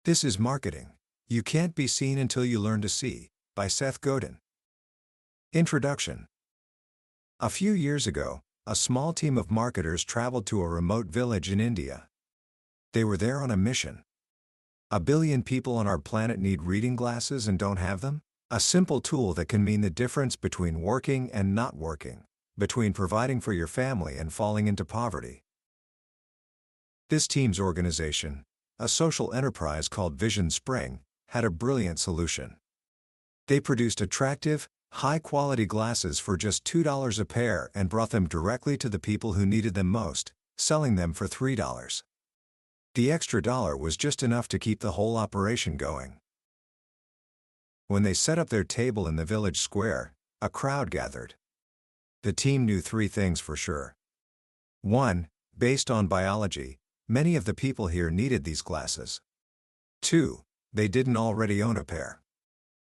This is Marketing. You Can't Be Seen Until You Learn to See, by Seth Godin. Introduction. A few years ago, a small team of marketers traveled to a remote village in India. They were there on a mission. 1 billion people on our planet need reading glasses and don't have them? A simple tool that can mean the difference between working and not working, between providing for your family and falling into poverty. This team's organization, a social enterprise called Vision Spring, had a brilliant solution. They produced attractive, high-quality glasses for just $2 a pair and brought them directly to the people who needed them most, selling them for $3. The extra dollar was just enough to keep the whole operation going. When they set up their table in the village square, a crowd gathered. The team knew 3 things for sure. 1. Based on biology, many of the people here needed these glasses. 2. They didn't already own a pair.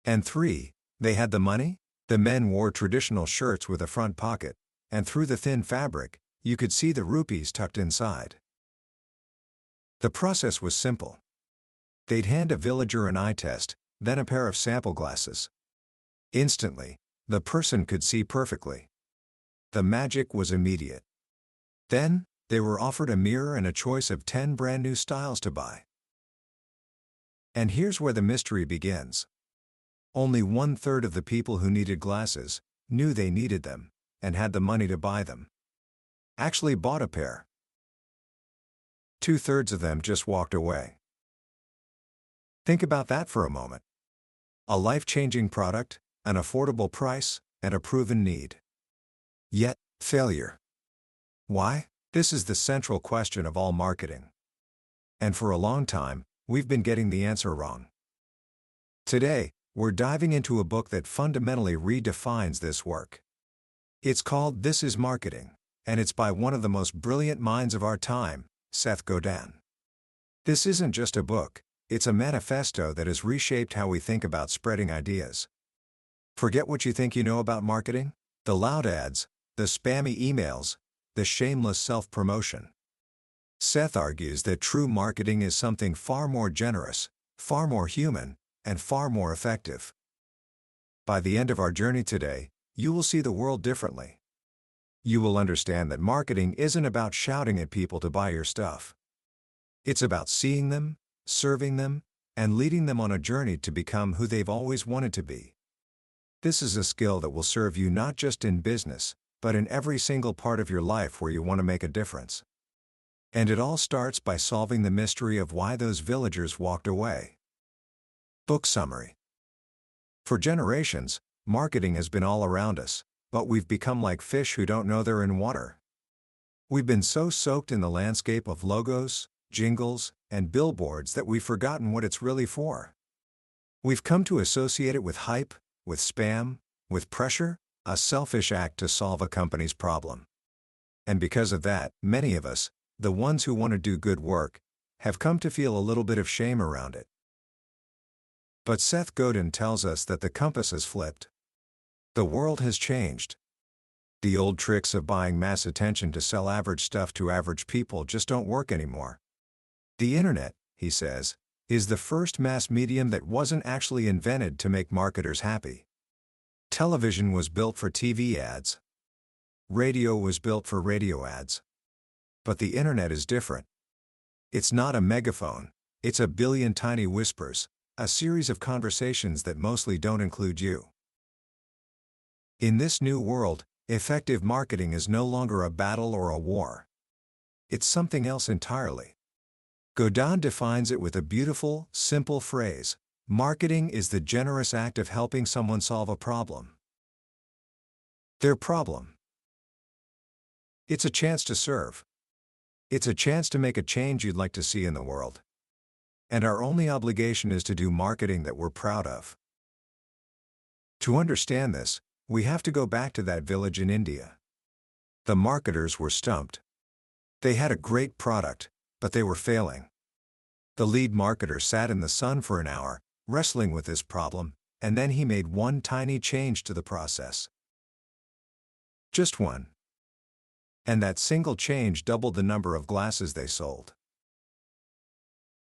And 3. They had the money. The men wore traditional shirts with a front pocket, and through the thin fabric, you could see the rupees tucked inside. The process was simple. They'd hand a villager an eye test, then a pair of sample glasses. Instantly, the person could see perfectly. The magic was immediate. Then, they were offered a mirror and a choice of 10 brand new styles to buy. And here's where the mystery begins. Only 1/3 of the people who needed glasses knew they needed them and had the money to buy them. Actually bought a pair. 2/3 of them just walked away. Think about that for a moment. A life-changing product, an affordable price, and a proven need. Yet, failure. Why? This is the central question of all marketing. And for a long time, we've been getting the answer wrong. Today, we're diving into a book that fundamentally redefines this work. It's called This is Marketing, and it's by one of the most brilliant minds of our time, Seth Godin. This isn't just a book, it's a manifesto that has reshaped how we think about spreading ideas. Forget what you think you know about marketing, the loud ads, the spammy emails, the shameless self-promotion. Seth argues that true marketing is something far more generous, far more human, and far more effective. By the end of our journey today, you will see the world differently. You will understand that marketing isn't about shouting at people to buy your stuff. It's about seeing them, serving them, and leading them on a journey to become who they've always wanted to be. This is a skill that will serve you not just in business, but in every single part of your life where you want to make a difference. And it all starts by solving the mystery of why those villagers walked away. Book summary. For generations, marketing has been all around us, but we've become like fish who don't know they're in water. We've been so soaked in the landscape of logos, jingles, and billboards that we've forgotten what it's really for. We've come to associate it with hype, with spam, with pressure, a selfish act to solve a company's problem. And because of that, many of us, the ones who want to do good work, have come to feel a little bit of shame around it. But Seth Godin tells us that the compass has flipped. The world has changed. The old tricks of buying mass attention to sell average stuff to average people just don't work anymore. The internet, he says, is the first mass medium that wasn't actually invented to make marketers happy. Television was built for TV ads. Radio was built for radio ads. But the internet is different. It's not a megaphone, it's a billion tiny whispers, a series of conversations that mostly don't include you. In this new world, effective marketing is no longer a battle or a war. It's something else entirely. Godin defines it with a beautiful, simple phrase: marketing is the generous act of helping someone solve a problem. Their problem. It's a chance to serve. It's a chance to make a change you'd like to see in the world. And our only obligation is to do marketing that we're proud of. To understand this, we have to go back to that village in India. The marketers were stumped. They had a great product, but they were failing. The lead marketer sat in the sun for an hour, wrestling with this problem, and then he made one tiny change to the process. Just one. And that single change doubled the number of glasses they sold.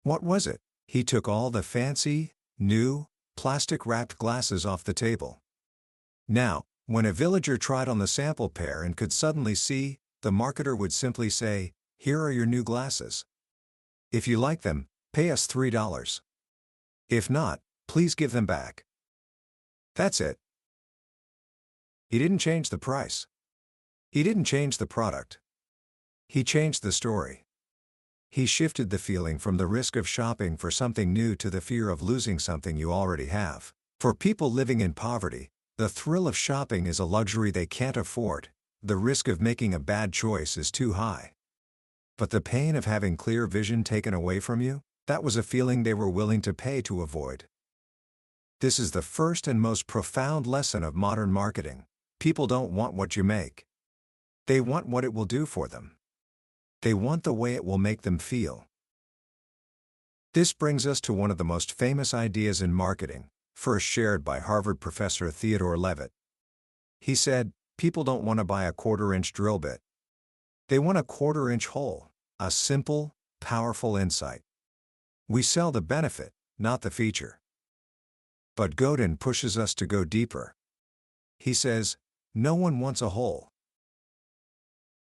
What was it? He took all the fancy, new, plastic-wrapped glasses off the table. Now, when a villager tried on the sample pair and could suddenly see, the marketer would simply say, "Here are your new glasses. If you like them, pay us $3. If not, please give them back." That's it. He didn't change the price. He didn't change the product. He changed the story. He shifted the feeling from the risk of shopping for something new to the fear of losing something you already have. For people living in poverty, the thrill of shopping is a luxury they can't afford. The risk of making a bad choice is too high. But the pain of having clear vision taken away from you, that was a feeling they were willing to pay to avoid. This is the first and most profound lesson of modern marketing. People don't want what you make. They want what it will do for them. They want the way it will make them feel. This brings us to one of the most famous ideas in marketing, first shared by Harvard professor Theodore Levitt. He said, "People don't want to buy a quarter-inch drill bit. They want a quarter-inch hole, a simple, powerful insight. We sell the benefit, not the feature." But Godin pushes us to go deeper. He says, no one wants a hole.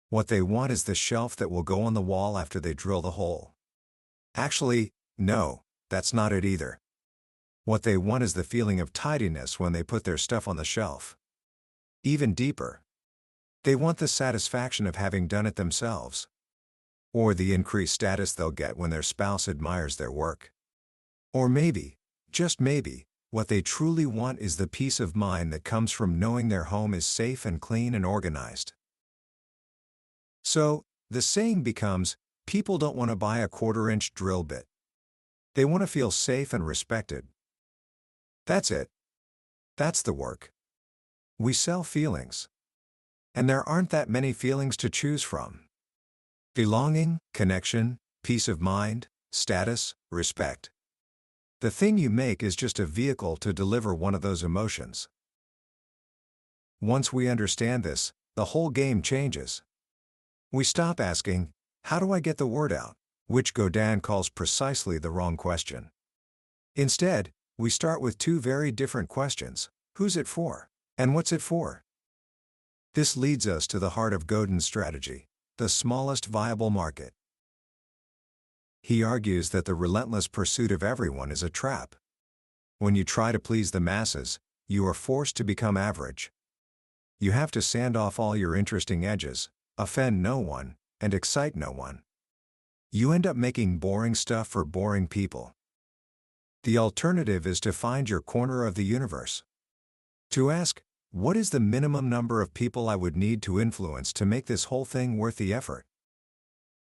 What they want is the shelf that will go on the wall after they drill the hole. Actually, no, that's not it either. What they want is the feeling of tidiness when they put their stuff on the shelf. Even deeper. They want the satisfaction of having done it themselves. Or the increased status they'll get when their spouse admires their work. Or maybe, just maybe, what they truly want is the peace of mind that comes from knowing their home is safe and clean and organized. So, the saying becomes, people don't want to buy a quarter-inch drill bit. They want to feel safe and respected. That's it. That's the work. We sell feelings. And there aren't that many feelings to choose from. Belonging, connection, peace of mind, status, respect. The thing you make is just a vehicle to deliver one of those emotions. Once we understand this, the whole game changes. We stop asking, "How do I get the word out?" which Godin calls precisely the wrong question. Instead, we start with two very different questions: who's it for? And what's it for? This leads us to the heart of Godin's strategy, the smallest viable market. He argues that the relentless pursuit of everyone is a trap. When you try to please the masses, you are forced to become average. You have to sand off all your interesting edges, offend no one, and excite no one. You end up making boring stuff for boring people. The alternative is to find your corner of the universe. To ask, what is the minimum number of people I would need to influence to make this whole thing worth the effort?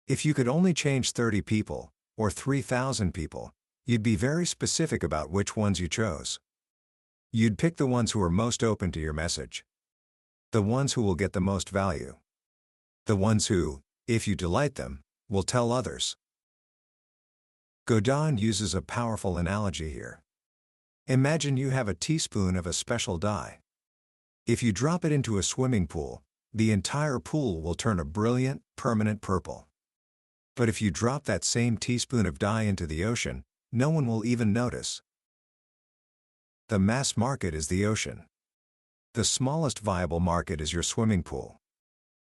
If you could only change 30 people, or 3,000 people, you'd be very specific about which ones you chose. You'd pick the ones who are most open to your message. The ones who will get the most value. The ones who, if you delight them, will tell others. Godin uses a powerful analogy here. Imagine you have a teaspoon of a special dye. If you drop it into a swimming pool, the entire pool will turn a brilliant, permanent purple. But if you drop that same teaspoon of dye into the ocean, no one will even notice. The mass market is the ocean. The smallest viable market is your swimming pool.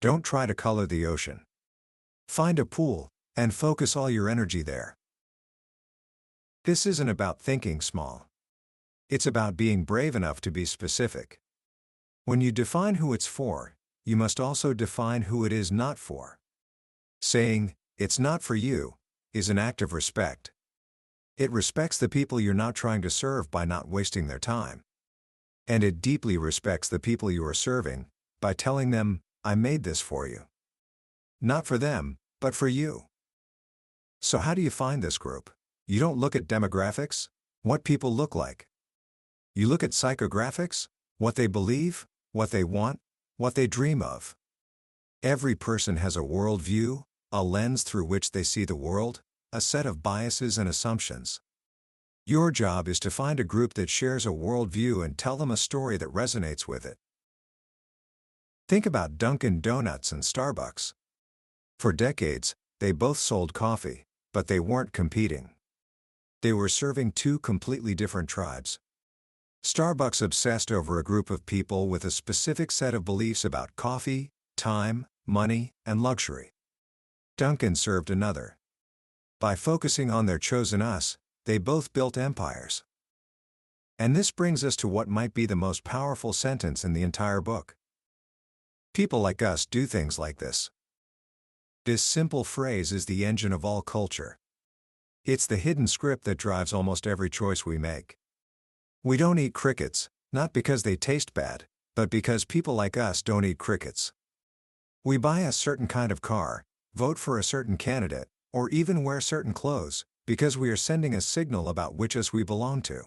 Don't try to color the ocean. Find a pool, and focus all your energy there. This isn't about thinking small. It's about being brave enough to be specific. When you define who it's for, you must also define who it is not for. Saying, "It's not for you," is an act of respect. It respects the people you're not trying to serve by not wasting their time. And it deeply respects the people you are serving, by telling them, "I made this for you." Not for them, but for you. So how do you find this group? You don't look at demographics, what people look like. You look at psychographics, what they believe, what they want, what they dream of. Every person has a worldview, a lens through which they see the world, a set of biases and assumptions. Your job is to find a group that shares a worldview and tell them a story that resonates with it. Think about Dunkin' Donuts and Starbucks. For decades, they both sold coffee, but they weren't competing. They were serving two completely different tribes. Starbucks obsessed over a group of people with a specific set of beliefs about coffee, time, money, and luxury. Dunkin' served another. By focusing on their chosen us, they both built empires. And this brings us to what might be the most powerful sentence in the entire book. People like us do things like this. This simple phrase is the engine of all culture. It's the hidden script that drives almost every choice we make. We don't eat crickets, not because they taste bad, but because people like us don't eat crickets. We buy a certain kind of car, vote for a certain candidate, or even wear certain clothes, because we are sending a signal about which us we belong to.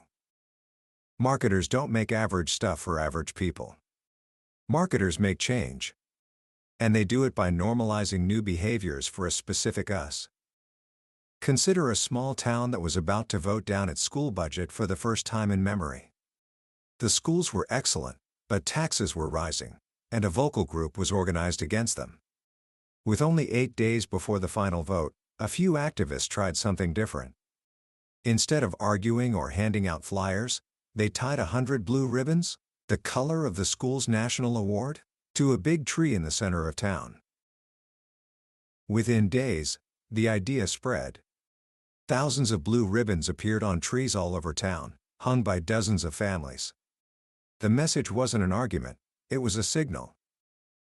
Marketers don't make average stuff for average people. Marketers make change. And they do it by normalizing new behaviors for a specific us. Consider a small town that was about to vote down its school budget for the first time in memory. The schools were excellent, but taxes were rising, and a vocal group was organized against them. With only 8 days before the final vote, a few activists tried something different. Instead of arguing or handing out flyers, they tied 100 blue ribbons, the color of the school's national award, to a big tree in the center of town. Within days, the idea spread. Thousands of blue ribbons appeared on trees all over town, hung by dozens of families. The message wasn't an argument, it was a signal.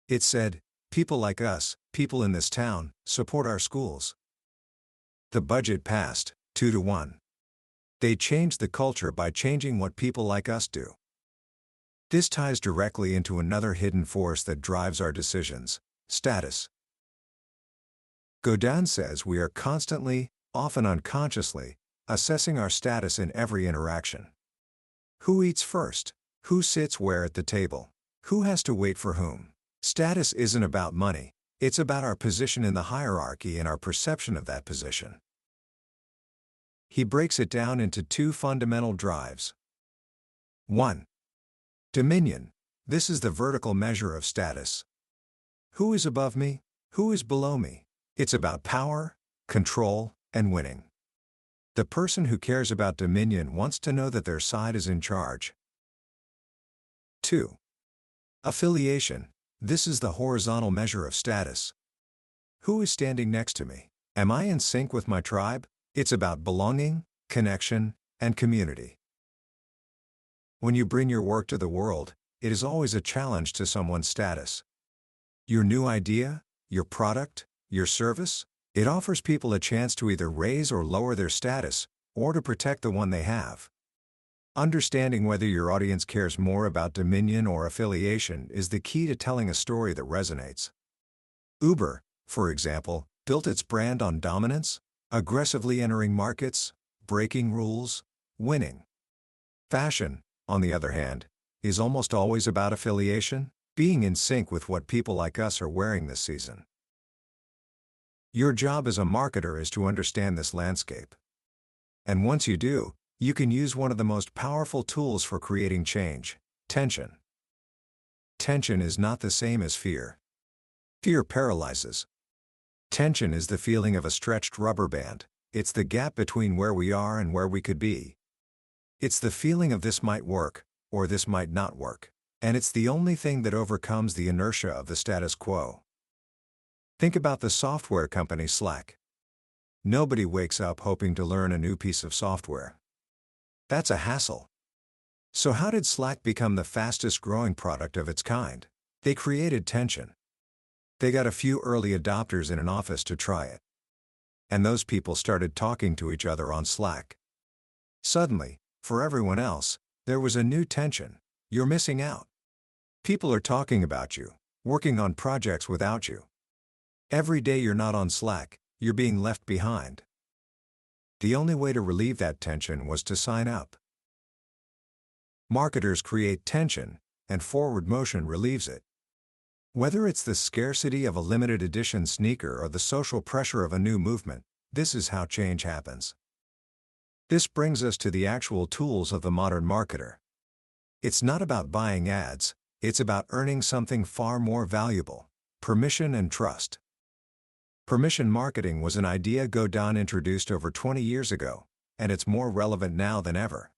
It said, people like us, people in this town, support our schools. The budget passed, 2-1. They changed the culture by changing what people like us do. This ties directly into another hidden force that drives our decisions: status. Godin says we are constantly, often unconsciously, assessing our status in every interaction. Who eats first? Who sits where at the table? Who has to wait for whom? Status isn't about money, it's about our position in the hierarchy and our perception of that position. He breaks it down into two fundamental drives. 1. Dominion. This is the vertical measure of status. Who is above me? Who is below me? It's about power, control, and winning. The person who cares about dominion wants to know that their side is in charge. 2. Affiliation. This is the horizontal measure of status. Who is standing next to me? Am I in sync with my tribe? It's about belonging, connection, and community. When you bring your work to the world, it is always a challenge to someone's status. Your new idea, your product, your service, it offers people a chance to either raise or lower their status, or to protect the one they have. Understanding whether your audience cares more about dominion or affiliation is the key to telling a story that resonates. Uber, for example, built its brand on dominance, aggressively entering markets, breaking rules, winning. Fashion, on the other hand, is almost always about affiliation, being in sync with what people like us are wearing this season. Your job as a marketer is to understand this landscape. And once you do, you can use one of the most powerful tools for creating change: tension. Tension is not the same as fear. Fear paralyzes. Tension is the feeling of a stretched rubber band. It's the gap between where we are and where we could be. It's the feeling of this might work, or this might not work. And it's the only thing that overcomes the inertia of the status quo. Think about the software company Slack. Nobody wakes up hoping to learn a new piece of software. That's a hassle. So how did Slack become the fastest growing product of its kind? They created tension. They got a few early adopters in an office to try it. And those people started talking to each other on Slack. Suddenly, for everyone else, there was a new tension. You're missing out. People are talking about you, working on projects without you. Every day you're not on Slack, you're being left behind. The only way to relieve that tension was to sign up. Marketers create tension, and forward motion relieves it. Whether it's the scarcity of a limited edition sneaker or the social pressure of a new movement, this is how change happens. This brings us to the actual tools of the modern marketer. It's not about buying ads, it's about earning something far more valuable: permission and trust. Permission marketing was an idea Godin introduced over 20 years ago, and it's more relevant now than ever.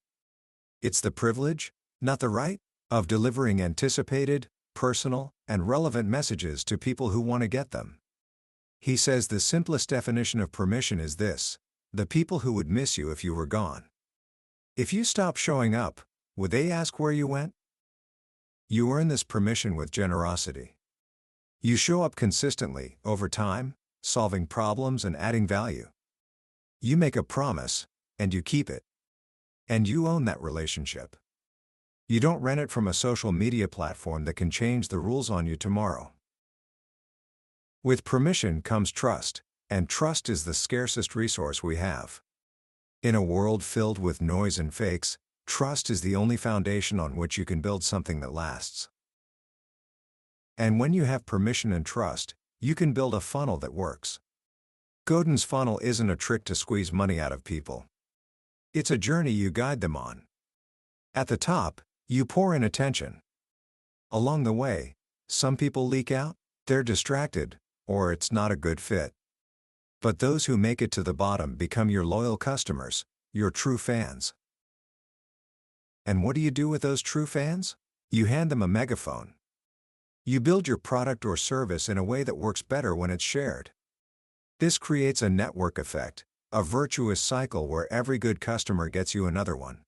It's the privilege, not the right, of delivering anticipated, personal, and relevant messages to people who want to get them. He says the simplest definition of permission is this: the people who would miss you if you were gone. If you stop showing up, would they ask where you went? You earn this permission with generosity. You show up consistently, over time, solving problems and adding value. You make a promise, and you keep it. And you own that relationship. You don't rent it from a social media platform that can change the rules on you tomorrow. With permission comes trust, and trust is the scarcest resource we have. In a world filled with noise and fakes, trust is the only foundation on which you can build something that lasts. And when you have permission and trust, you can build a funnel that works. Godin's funnel isn't a trick to squeeze money out of people. It's a journey you guide them on. At the top, you pour in attention. Along the way, some people leak out, they're distracted, or it's not a good fit. But those who make it to the bottom become your loyal customers, your true fans. And what do you do with those true fans? You hand them a megaphone. You build your product or service in a way that works better when it's shared. This creates a network effect, a virtuous cycle where every good customer gets you another one.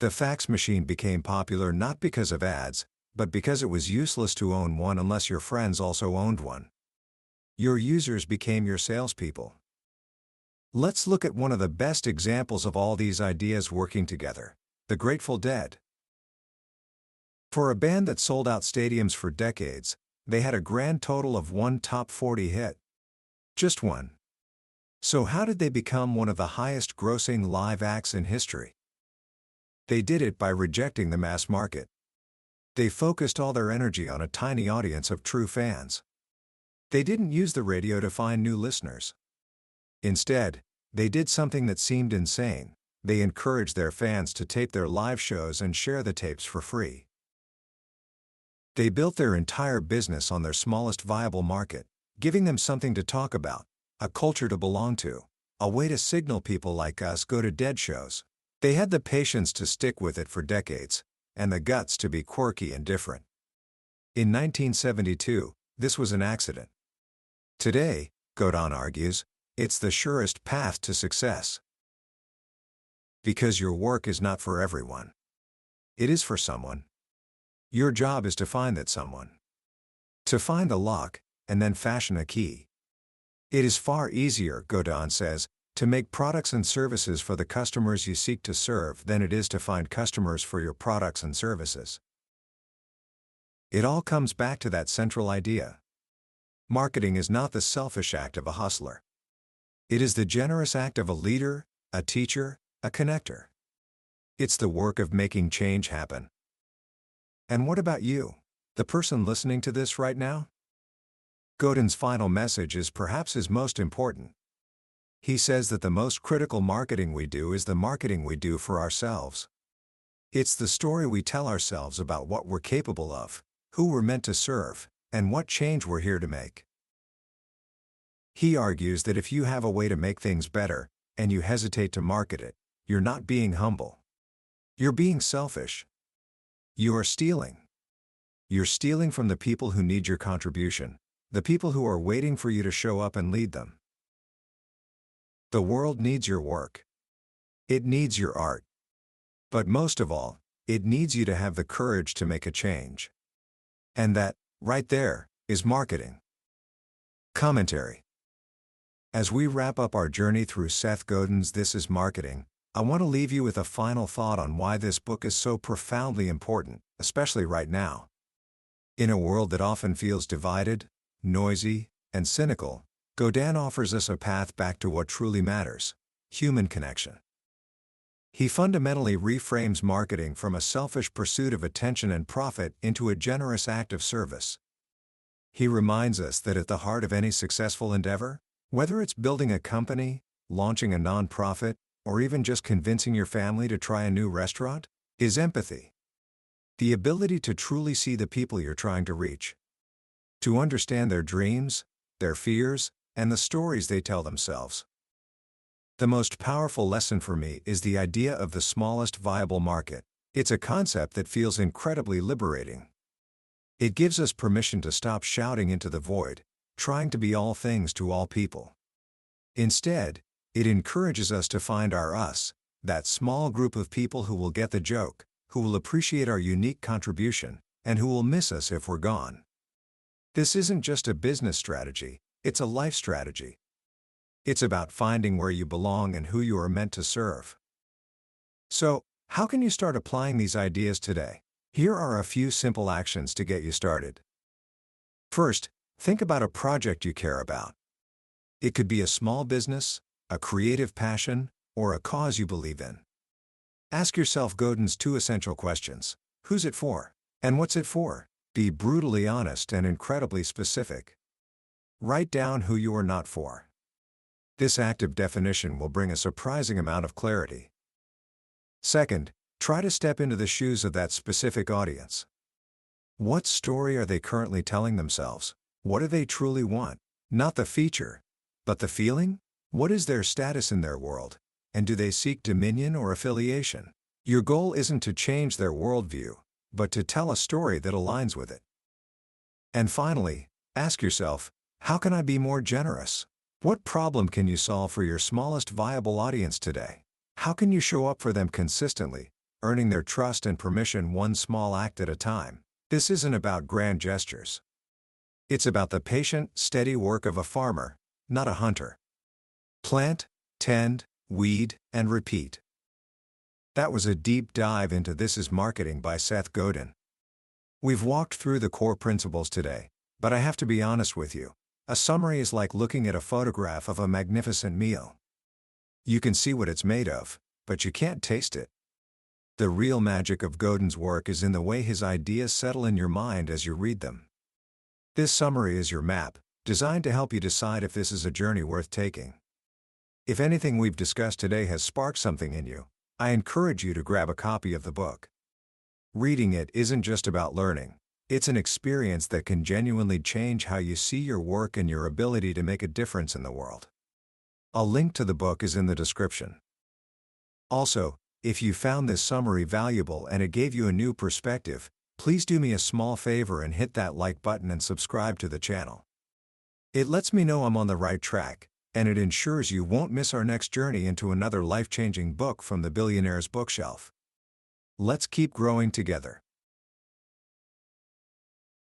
The fax machine became popular not because of ads, but because it was useless to own one unless your friends also owned one. Your users became your salespeople. Let's look at one of the best examples of all these ideas working together: the Grateful Dead. For a band that sold out stadiums for decades, they had a grand total of one top 40 hit. Just one. So how did they become one of the highest-grossing live acts in history? They did it by rejecting the mass market. They focused all their energy on a tiny audience of true fans. They didn't use the radio to find new listeners. Instead, they did something that seemed insane. They encouraged their fans to tape their live shows and share the tapes for free. They built their entire business on their smallest viable market, giving them something to talk about, a culture to belong to, a way to signal people like us go to Dead shows. They had the patience to stick with it for decades, and the guts to be quirky and different. In 1972, this was an accident. Today, Godin argues, it's the surest path to success. Because your work is not for everyone. It is for someone. Your job is to find that someone. To find the lock, and then fashion a key. It is far easier, Godin says, to make products and services for the customers you seek to serve than it is to find customers for your products and services. It all comes back to that central idea. Marketing is not the selfish act of a hustler. It is the generous act of a leader, a teacher, a connector. It's the work of making change happen. And what about you, the person listening to this right now? Godin's final message is perhaps his most important. He says that the most critical marketing we do is the marketing we do for ourselves. It's the story we tell ourselves about what we're capable of, who we're meant to serve, and what change we're here to make. He argues that if you have a way to make things better, and you hesitate to market it, you're not being humble. You're being selfish. You are stealing. You're stealing from the people who need your contribution, the people who are waiting for you to show up and lead them. The world needs your work. It needs your art. But most of all, it needs you to have the courage to make a change. And that, right there, is marketing. Commentary. As we wrap up our journey through Seth Godin's This Is Marketing, I want to leave you with a final thought on why this book is so profoundly important, especially right now. In a world that often feels divided, noisy, and cynical, Godin offers us a path back to what truly matters: human connection. He fundamentally reframes marketing from a selfish pursuit of attention and profit into a generous act of service. He reminds us that at the heart of any successful endeavor, whether it's building a company, launching a nonprofit, or even just convincing your family to try a new restaurant, is empathy. The ability to truly see the people you're trying to reach. To understand their dreams, their fears, and the stories they tell themselves. The most powerful lesson for me is the idea of the smallest viable market. It's a concept that feels incredibly liberating. It gives us permission to stop shouting into the void, trying to be all things to all people. Instead, it encourages us to find our us, that small group of people who will get the joke, who will appreciate our unique contribution, and who will miss us if we're gone. This isn't just a business strategy, it's a life strategy. It's about finding where you belong and who you are meant to serve. So, how can you start applying these ideas today? Here are a few simple actions to get you started. First, think about a project you care about. It could be a small business, a creative passion, or a cause you believe in. Ask yourself Godin's 2 essential questions. Who's it for? And what's it for? Be brutally honest and incredibly specific. Write down who you are not for. This active definition will bring a surprising amount of clarity. Second, try to step into the shoes of that specific audience. What story are they currently telling themselves? What do they truly want? Not the feature, but the feeling? What is their status in their world? And do they seek dominion or affiliation? Your goal isn't to change their worldview, but to tell a story that aligns with it. And finally, ask yourself, how can I be more generous? What problem can you solve for your smallest viable audience today? How can you show up for them consistently, earning their trust and permission one small act at a time? This isn't about grand gestures. It's about the patient, steady work of a farmer, not a hunter. Plant, tend, weed, and repeat. That was a deep dive into This is Marketing by Seth Godin. We've walked through the core principles today, but I have to be honest with you. A summary is like looking at a photograph of a magnificent meal. You can see what it's made of, but you can't taste it. The real magic of Godin's work is in the way his ideas settle in your mind as you read them. This summary is your map, designed to help you decide if this is a journey worth taking. If anything we've discussed today has sparked something in you, I encourage you to grab a copy of the book. Reading it isn't just about learning. It's an experience that can genuinely change how you see your work and your ability to make a difference in the world. A link to the book is in the description. Also, if you found this summary valuable and it gave you a new perspective, please do me a small favor and hit that like button and subscribe to the channel. It lets me know I'm on the right track, and it ensures you won't miss our next journey into another life-changing book from the billionaire's bookshelf. Let's keep growing together.